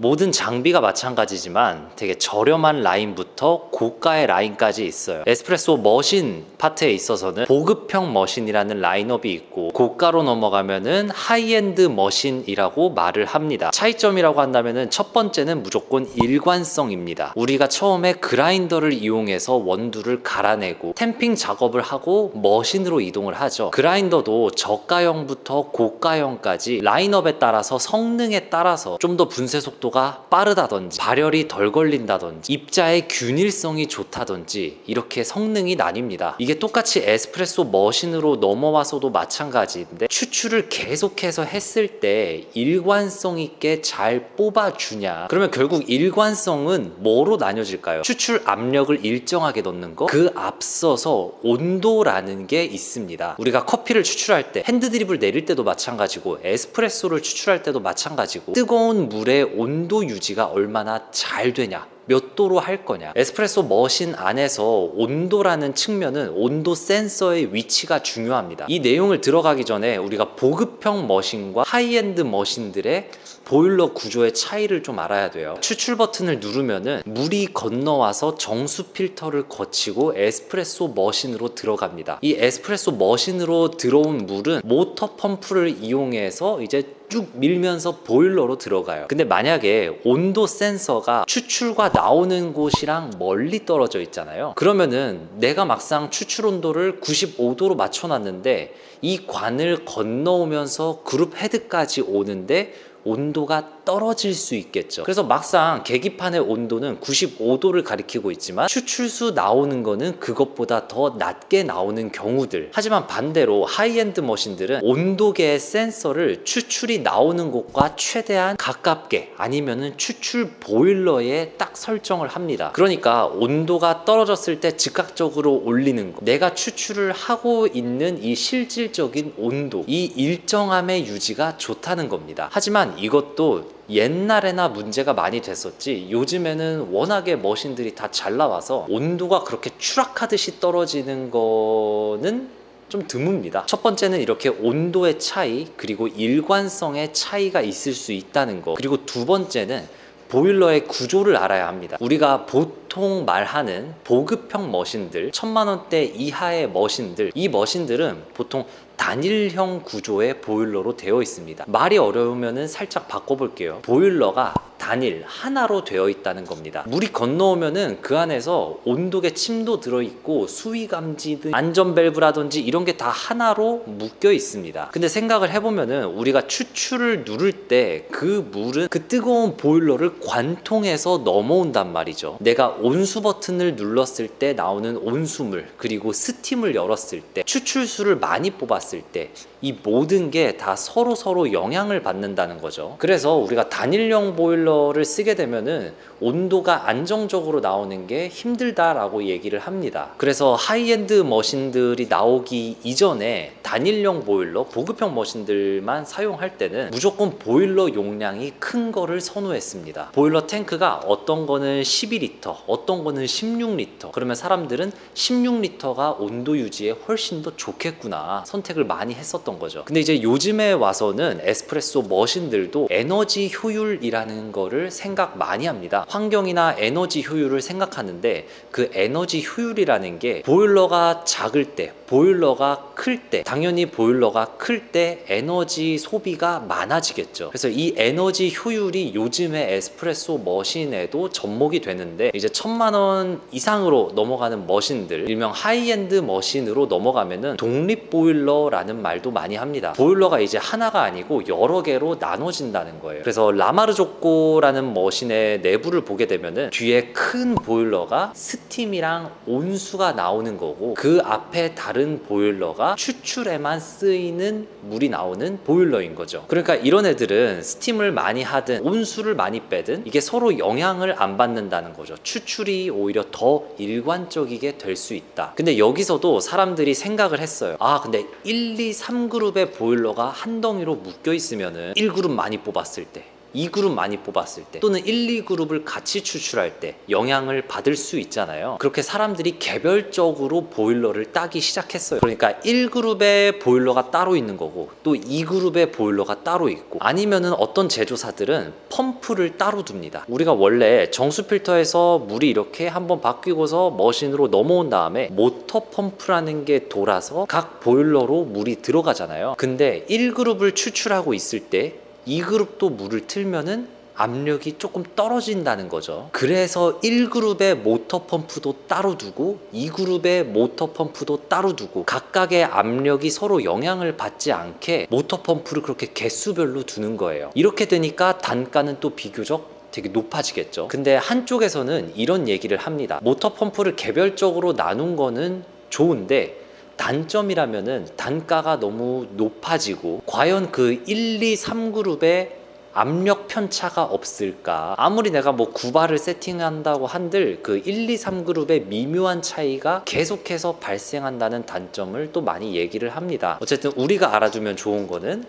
모든 장비가 마찬가지지만 되게 저렴한 라인부터 고가의 라인까지 있어요. 에스프레소 머신 파트에 있어서는 보급형 머신이라는 라인업이 있고, 고가로 넘어가면은 하이엔드 머신이라고 말을 합니다. 차이점이라고 한다면은 첫 번째는 무조건 일관성입니다. 우리가 처음에 그라인더를 이용해서 원두를 갈아내고 탬핑 작업을 하고 머신으로 이동을 하죠. 그라인더도 저가형부터 고가형까지 라인업에 따라서, 성능에 따라서 좀 더 분쇄 속도가 빠르다든지 발열이 덜 걸린다든지 입자의 균일성이 좋다든지 이렇게 성능이 나뉩니다. 이게 똑같이 에스프레소 머신으로 넘어와서도 마찬가지인데, 추출을 계속해서 했을 때 일관성 있게 잘 뽑아주냐, 그러면 결국 일관성은 뭐로 나뉘어질까요? 추출 압력을 일정하게 넣는 거, 그 앞서서 온도라는 게 있습니다. 우리가 커피를 추출할 때, 핸드드립을 내릴 때도 마찬가지고 에스프레소를 추출할 때도 마찬가지고, 뜨거운 물의 온도 유지가 얼마나 잘 되냐, 몇 도로 할 거냐. 에스프레소 머신 안에서 온도라는 측면은 온도 센서의 위치가 중요합니다. 이 내용을 들어가기 전에 우리가 보급형 머신과 하이엔드 머신들의 보일러 구조의 차이를 좀 알아야 돼요. 추출 버튼을 누르면은 물이 건너와서 정수 필터를 거치고 에스프레소 머신으로 들어갑니다. 이 에스프레소 머신으로 들어온 물은 모터 펌프를 이용해서 이제 쭉 밀면서 보일러로 들어가요. 근데 만약에 온도 센서가 추출과 나오는 곳이랑 멀리 떨어져 있잖아요. 그러면은 내가 막상 추출 온도를 95도로 맞춰놨는데 이 관을 건너오면서 그룹 헤드까지 오는데 온도가 떨어질 수 있겠죠. 그래서 막상 계기판의 온도는 95도를 가리키고 있지만 추출수 나오는 거는 그것보다 더 낮게 나오는 경우들. 하지만 반대로 하이엔드 머신들은 온도계의 센서를 추출이 나오는 곳과 최대한 가깝게, 아니면은 추출 보일러에 딱 설정을 합니다. 그러니까 온도가 떨어졌을 때 즉각적으로 올리는 거, 내가 추출을 하고 있는 이 실질적인 온도, 이 일정함의 유지가 좋다는 겁니다. 하지만 이것도 옛날에나 문제가 많이 됐었지, 요즘에는 워낙에 머신들이 다 잘 나와서 온도가 그렇게 추락하듯이 떨어지는 거는 좀 드뭅니다. 첫 번째는 이렇게 온도의 차이, 그리고 일관성의 차이가 있을 수 있다는 거. 그리고 두 번째는 보일러의 구조를 알아야 합니다. 우리가 보통 말하는 보급형 머신들, 1000만원대 이하의 머신들, 이 머신들은 보통 단일형 구조의 보일러로 되어 있습니다. 말이 어려우면 살짝 바꿔볼게요. 보일러가 단일 하나로 되어 있다는 겁니다. 물이 건너오면은 그 안에서 온도계 침도 들어있고 수위 감지 등 안전 밸브라든지 이런 게 다 하나로 묶여 있습니다. 근데 생각을 해보면은 우리가 추출을 누를 때 그 물은 그 뜨거운 보일러를 관통해서 넘어온단 말이죠. 내가 온수 버튼을 눌렀을 때 나오는 온수물, 그리고 스팀을 열었을 때, 추출수를 많이 뽑았을 때, 이 모든 게 다 서로 영향을 받는다는 거죠. 그래서 우리가 단일형 보일러를 쓰게 되면은 온도가 안정적으로 나오는 게 힘들다라고 얘기를 합니다. 그래서 하이엔드 머신들이 나오기 이전에 단일형 보일러, 보급형 머신들만 사용할 때는 무조건 보일러 용량이 큰 거를 선호했습니다. 보일러 탱크가 어떤 거는 12리터, 어떤 거는 16리터. 그러면 사람들은 16리터가 온도 유지에 훨씬 더 좋겠구나 선택을 많이 했었던 거죠. 근데 이제 요즘에 와서는 에스프레소 머신들도 에너지 효율이라는 거를 생각 많이 합니다. 환경이나 에너지 효율을 생각하는데, 그 에너지 효율이라는 게 보일러가 작을 때, 보일러가 클 때, 당연히 보일러가 클 때 에너지 소비가 많아지겠죠. 그래서 이 에너지 효율이 요즘에 에스프레소 머신에도 접목이 되는데, 이제 1000만원 이상으로 넘어가는 머신들, 일명 하이엔드 머신으로 넘어가면은 독립 보일러라는 말도 많이 합니다. 보일러가 이제 하나가 아니고 여러 개로 나눠진다는 거예요. 그래서 라마르조코라는 머신의 내부를 보게 되면은 뒤에 큰 보일러가 스팀이랑 온수가 나오는 거고, 그 앞에 다른 보일러가 추출에만 쓰이는 물이 나오는 보일러인 거죠. 그러니까 이런 애들은 스팀을 많이 하든 온수를 많이 빼든 이게 서로 영향을 안 받는다는 거죠. 추출이 오히려 더 일관적이게 될 수 있다. 근데 여기서도 사람들이 생각을 했어요. 아, 근데 1, 2, 3그룹의 보일러가 한 덩이로 묶여 있으면은 1그룹 많이 뽑았을 때, 2그룹 많이 뽑았을 때 또는 1, 2그룹을 같이 추출할 때 영향을 받을 수 있잖아요. 그렇게 사람들이 개별적으로 보일러를 따기 시작했어요. 그러니까 1그룹에 보일러가 따로 있는 거고 또 2그룹에 보일러가 따로 있고, 아니면은 어떤 제조사들은 펌프를 따로 둡니다. 우리가 원래 정수 필터에서 물이 이렇게 한번 바뀌고서 머신으로 넘어온 다음에 모터 펌프라는 게 돌아서 각 보일러로 물이 들어가잖아요. 근데 1그룹을 추출하고 있을 때 2그룹도 물을 틀면은 압력이 조금 떨어진다는 거죠. 그래서 1그룹의 모터 펌프도 따로 두고 2그룹의 모터 펌프도 따로 두고 각각의 압력이 서로 영향을 받지 않게 모터 펌프를 그렇게 개수별로 두는 거예요. 이렇게 되니까 단가는 또 비교적 되게 높아지겠죠. 근데 한쪽에서는 이런 얘기를 합니다. 모터 펌프를 개별적으로 나눈 거는 좋은데 단점이라면은 단가가 너무 높아지고 과연 그 1, 2, 3그룹의 압력 편차가 없을까? 아무리 내가 뭐 구바를 세팅한다고 한들 그 1, 2, 3그룹의 미묘한 차이가 계속해서 발생한다는 단점을 또 많이 얘기를 합니다. 어쨌든 우리가 알아두면 좋은 거는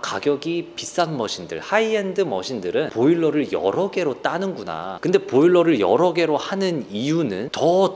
가격이 비싼 머신들, 하이엔드 머신들은 보일러를 여러 개로 따는구나. 근데 보일러를 여러 개로 하는 이유는 더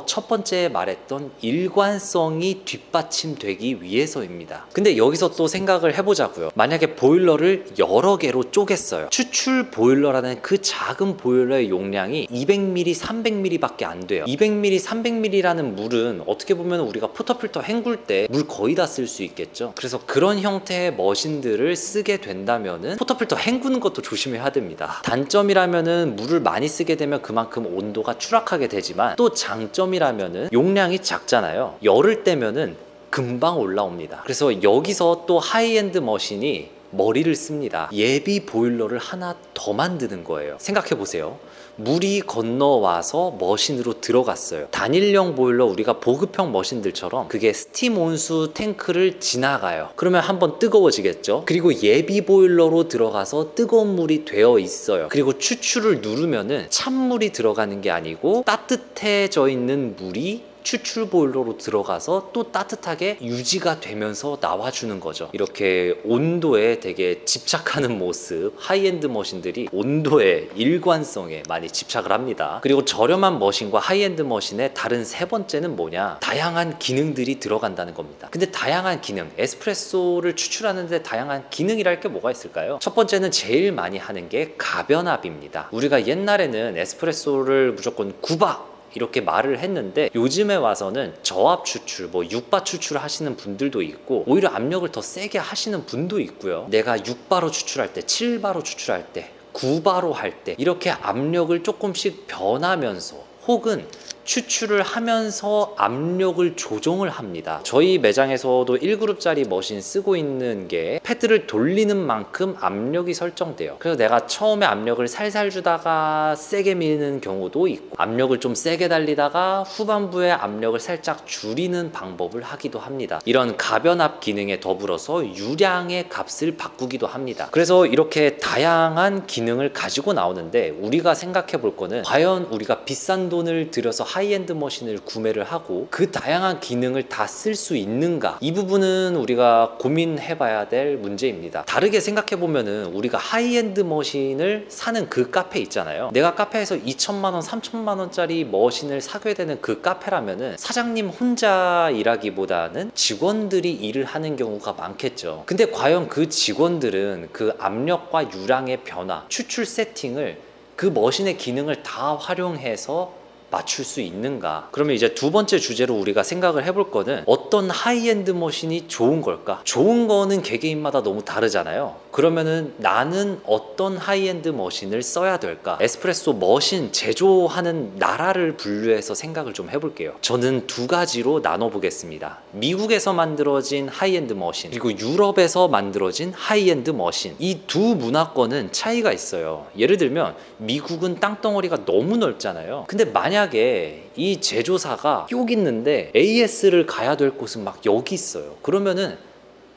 첫 번째 말했던 일관성이 뒷받침되기 위해서입니다. 근데 여기서 또 생각을 해보자고요. 만약에 보일러를 여러 개로 쪼갰어요. 추출 보일러라는 그 작은 보일러의 용량이 200ml, 300ml 밖에 안 돼요. 200ml, 300ml라는 물은 어떻게 보면 우리가 포터필터 헹굴 때 물 거의 다 쓸 수 있겠죠. 그래서 그런 형태의 머신들을 쓰게 된다면은 포터필터 헹구는 것도 조심해야 됩니다. 단점이라면은 물을 많이 쓰게 되면 그만큼 온도가 추락하게 되지만 또 장점이라면은 용량이 작잖아요. 열을 떼면은 금방 올라옵니다. 그래서 여기서 또 하이엔드 머신이 머리를 씁니다. 예비 보일러를 하나 더 만드는 거예요. 생각해 보세요. 물이 건너와서 머신으로 들어갔어요. 단일형 보일러, 우리가 보급형 머신들처럼 그게 스팀 온수 탱크를 지나가요. 그러면 한번 뜨거워지겠죠. 그리고 예비 보일러로 들어가서 뜨거운 물이 되어 있어요. 그리고 추출을 누르면은 찬물이 들어가는 게 아니고 따뜻해져 있는 물이 추출 보일러로 들어가서 또 따뜻하게 유지가 되면서 나와주는 거죠. 이렇게 온도에 되게 집착하는 모습, 하이엔드 머신들이 온도의 일관성에 많이 집착을 합니다. 그리고 저렴한 머신과 하이엔드 머신의 다른 세 번째는 뭐냐? 다양한 기능들이 들어간다는 겁니다. 근데 다양한 기능, 에스프레소를 추출하는데 다양한 기능이랄 게 뭐가 있을까요? 첫 번째는 제일 많이 하는 게 가변압입니다. 우리가 옛날에는 에스프레소를 무조건 구바 이렇게 말을 했는데 요즘에 와서는 저압 추출, 6바 추출을 하시는 분들도 있고 오히려 압력을 더 세게 하시는 분도 있고요. 내가 6바로 추출할 때, 7바로 추출할 때, 9바로 할 때 이렇게 압력을 조금씩 변하면서 혹은 추출을 하면서 압력을 조정을 합니다. 저희 매장에서도 1그룹짜리 머신 쓰고 있는 게 패드를 돌리는 만큼 압력이 설정돼요. 그래서 내가 처음에 압력을 살살 주다가 세게 미는 경우도 있고 압력을 좀 세게 달리다가 후반부에 압력을 살짝 줄이는 방법을 하기도 합니다. 이런 가변압 기능에 더불어서 유량의 값을 바꾸기도 합니다. 그래서 이렇게 다양한 기능을 가지고 나오는데 우리가 생각해 볼 거는 과연 우리가 비싼 돈을 들여서 하이엔드 머신을 구매를 하고 그 다양한 기능을 다 쓸 수 있는가? 이 부분은 우리가 고민해 봐야 될 문제입니다. 다르게 생각해 보면은 우리가 하이엔드 머신을 사는 그 카페 있잖아요. 내가 카페에서 2천만 원, 3천만 원짜리 머신을 사게 되는 그 카페라면은 사장님 혼자 일하기보다는 직원들이 일을 하는 경우가 많겠죠. 근데 과연 그 직원들은 그 압력과 유량의 변화, 추출 세팅을 그 머신의 기능을 다 활용해서 맞출 수 있는가? 그러면 이제 두 번째 주제로 우리가 생각을 해볼 거는 어떤 하이엔드 머신이 좋은 걸까? 좋은 거는 개개인마다 너무 다르잖아요. 그러면은 나는 어떤 하이엔드 머신을 써야 될까? 에스프레소 머신 제조하는 나라를 분류해서 생각을 좀 해볼게요. 저는 두 가지로 나눠보겠습니다. 미국에서 만들어진 하이엔드 머신 그리고 유럽에서 만들어진 하이엔드 머신, 이 두 문화권은 차이가 있어요. 예를 들면 미국은 땅덩어리가 너무 넓잖아요. 근데 만약에 이 제조사가 여기 있는데 AS를 가야 될 곳은 막 여기 있어요. 그러면은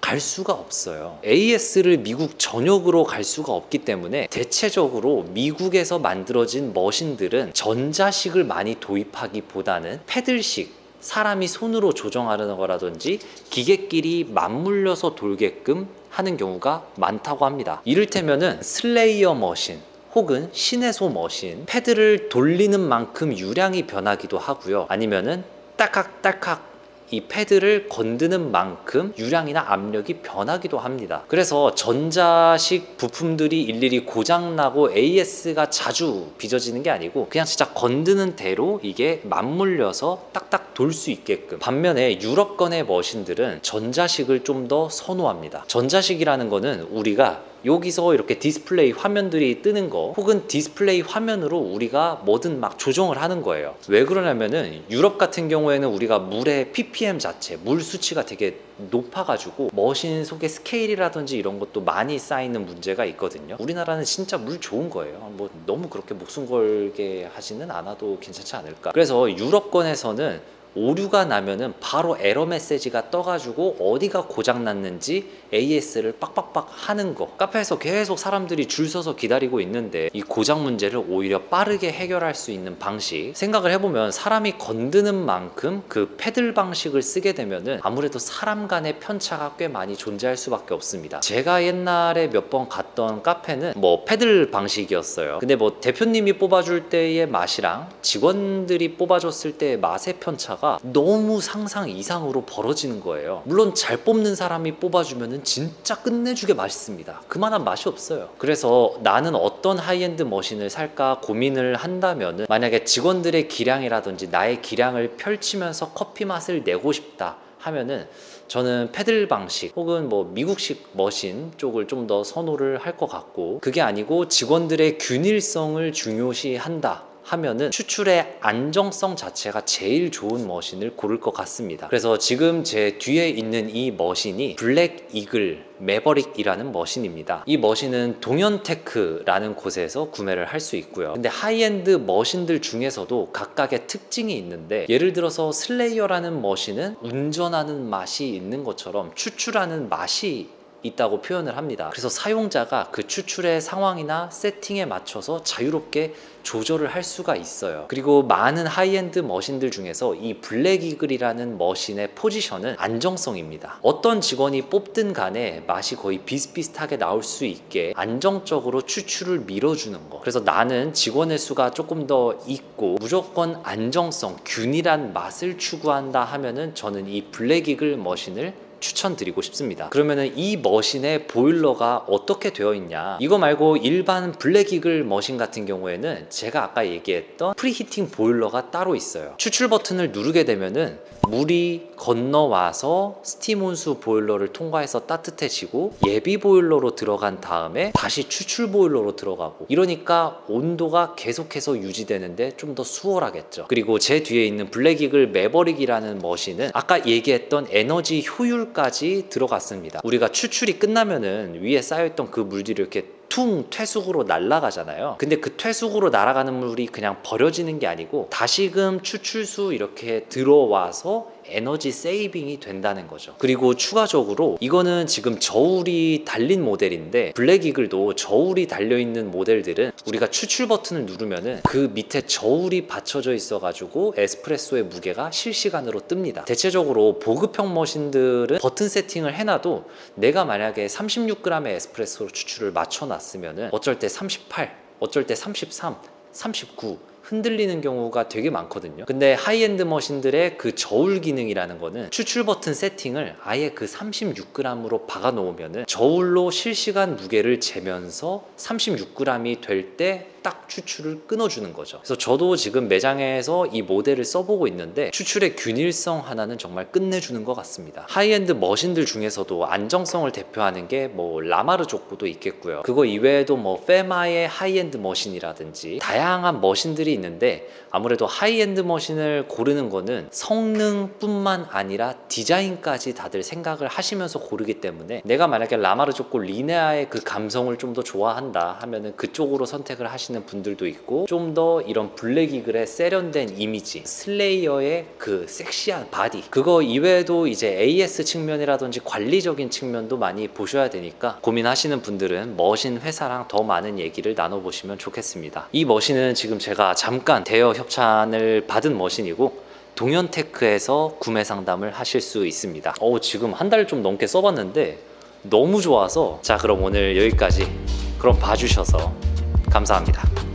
갈 수가 없어요. AS를 미국 전역으로 갈 수가 없기 때문에 대체적으로 미국에서 만들어진 머신들은 전자식을 많이 도입하기보다는 패들식, 사람이 손으로 조정하는 거라든지 기계끼리 맞물려서 돌게끔 하는 경우가 많다고 합니다. 이를테면은 슬레이어 머신 혹은 신의 소 머신, 패드를 돌리는 만큼 유량이 변하기도 하고요. 아니면은 딸깍딸깍 이 패드를 건드는 만큼 유량이나 압력이 변하기도 합니다. 그래서 전자식 부품들이 일일이 고장나고 AS가 자주 빚어지는 게 아니고 그냥 진짜 건드는 대로 이게 맞물려서 딱딱 돌 수 있게끔. 반면에 유럽권의 머신들은 전자식을 좀 더 선호합니다. 전자식이라는 거는 우리가 여기서 이렇게 디스플레이 화면들이 뜨는 거 혹은 디스플레이 화면으로 우리가 뭐든 막 조정을 하는 거예요. 왜 그러냐면은 유럽 같은 경우에는 우리가 물의 ppm 자체, 물 수치가 되게 높아가지고 머신 속의 스케일이라든지 이런 것도 많이 쌓이는 문제가 있거든요. 우리나라는 진짜 물 좋은 거예요. 뭐 너무 그렇게 목숨 걸게 하지는 않아도 괜찮지 않을까. 그래서 유럽권에서는 오류가 나면은 바로 에러 메시지가 떠가지고 어디가 고장났는지 AS를 빡빡빡 하는 거. 카페에서 계속 사람들이 줄 서서 기다리고 있는데 이 고장 문제를 오히려 빠르게 해결할 수 있는 방식, 생각을 해보면 사람이 건드는 만큼 그 패들 방식을 쓰게 되면은 아무래도 사람 간의 편차가 꽤 많이 존재할 수밖에 없습니다. 제가 옛날에 몇 번 갔던 카페는 뭐 패들 방식이었어요. 근데 뭐 대표님이 뽑아줄 때의 맛이랑 직원들이 뽑아줬을 때의 맛의 편차가 너무 상상 이상으로 벌어지는 거예요. 물론 잘 뽑는 사람이 뽑아주면 진짜 끝내주게 맛있습니다. 그만한 맛이 없어요. 그래서 나는 어떤 하이엔드 머신을 살까 고민을 한다면 만약에 직원들의 기량이라든지 나의 기량을 펼치면서 커피 맛을 내고 싶다 하면은 저는 패들 방식 혹은 뭐 미국식 머신 쪽을 좀 더 선호를 할 것 같고, 그게 아니고 직원들의 균일성을 중요시한다 하면은 추출의 안정성 자체가 제일 좋은 머신을 고를 것 같습니다. 그래서 지금 제 뒤에 있는 이 머신이 블랙 이글 매버릭이라는 머신입니다. 이 머신은 동현테크라는 곳에서 구매를 할 수 있고요. 근데 하이엔드 머신들 중에서도 각각의 특징이 있는데, 예를 들어서 슬레이어라는 머신은 운전하는 맛이 있는 것처럼 추출하는 맛이 있다고 표현을 합니다. 그래서 사용자가 그 추출의 상황이나 세팅에 맞춰서 자유롭게 조절을 할 수가 있어요. 그리고 많은 하이엔드 머신들 중에서 이 블랙 이글이라는 머신의 포지션은 안정성입니다. 어떤 직원이 뽑든 간에 맛이 거의 비슷비슷하게 나올 수 있게 안정적으로 추출을 밀어주는 거. 그래서 나는 직원의 수가 조금 더 있고 무조건 안정성, 균일한 맛을 추구한다 하면은 저는 이 블랙 이글 머신을 추천드리고 싶습니다. 그러면은 이 머신의 보일러가 어떻게 되어 있냐, 이거 말고 일반 블랙 이글 머신 같은 경우에는 제가 아까 얘기했던 프리히팅 보일러가 따로 있어요. 추출 버튼을 누르게 되면은 물이 건너와서 스팀 온수 보일러를 통과해서 따뜻해지고 예비 보일러로 들어간 다음에 다시 추출 보일러로 들어가고, 이러니까 온도가 계속해서 유지되는데 좀 더 수월하겠죠. 그리고 제 뒤에 있는 블랙 이글 매버릭이라는 머신은 아까 얘기했던 에너지 효율까지 들어갔습니다. 우리가 추출이 끝나면은 위에 쌓여있던 그 물들이 이렇게 퉁 퇴수구로 날아가잖아요. 근데 그 퇴수구로 날아가는 물이 그냥 버려지는 게 아니고 다시금 추출수 이렇게 들어와서 에너지 세이빙이 된다는 거죠. 그리고 추가적으로 이거는 지금 저울이 달린 모델인데, 블랙 이글도 저울이 달려있는 모델들은 우리가 추출 버튼을 누르면은 그 밑에 저울이 받쳐져 있어가지고 에스프레소의 무게가 실시간으로 뜹니다. 대체적으로 보급형 머신들은 버튼 세팅을 해놔도 내가 만약에 36g의 에스프레소로 추출을 맞춰놨으면은 어쩔 때 38, 어쩔 때 33, 39 흔들리는 경우가 되게 많거든요. 근데 하이엔드 머신들의 그 저울 기능이라는 거는 추출 버튼 세팅을 아예 그 36g으로 박아 놓으면은 저울로 실시간 무게를 재면서 36g이 될 때 딱 추출을 끊어주는 거죠. 그래서 저도 지금 매장에서 이 모델을 써보고 있는데 추출의 균일성 하나는 정말 끝내주는 것 같습니다. 하이엔드 머신들 중에서도 안정성을 대표하는 게 뭐 라마르 족구도 있겠고요. 그거 이외에도 뭐 페마의 하이엔드 머신이라든지 다양한 머신들이 있는데, 아무래도 하이엔드 머신을 고르는 거는 성능뿐만 아니라 디자인까지 다들 생각을 하시면서 고르기 때문에, 내가 만약에 라마르 족구 리네아의 그 감성을 좀 더 좋아한다 하면은 그쪽으로 선택을 하시는 분들도 있고, 좀 더 이런 블랙 이글의 세련된 이미지, 슬레이어의 그 섹시한 바디, 그거 이외에도 이제 AS 측면이라든지 관리적인 측면도 많이 보셔야 되니까 고민하시는 분들은 머신 회사랑 더 많은 얘기를 나눠보시면 좋겠습니다. 이 머신은 지금 제가 잠깐 대여 협찬을 받은 머신이고 동현테크에서 구매 상담을 하실 수 있습니다. 지금 한 달 좀 넘게 써봤는데 너무 좋아서. 자, 그럼 오늘 여기까지. 그럼 봐주셔서 감사합니다.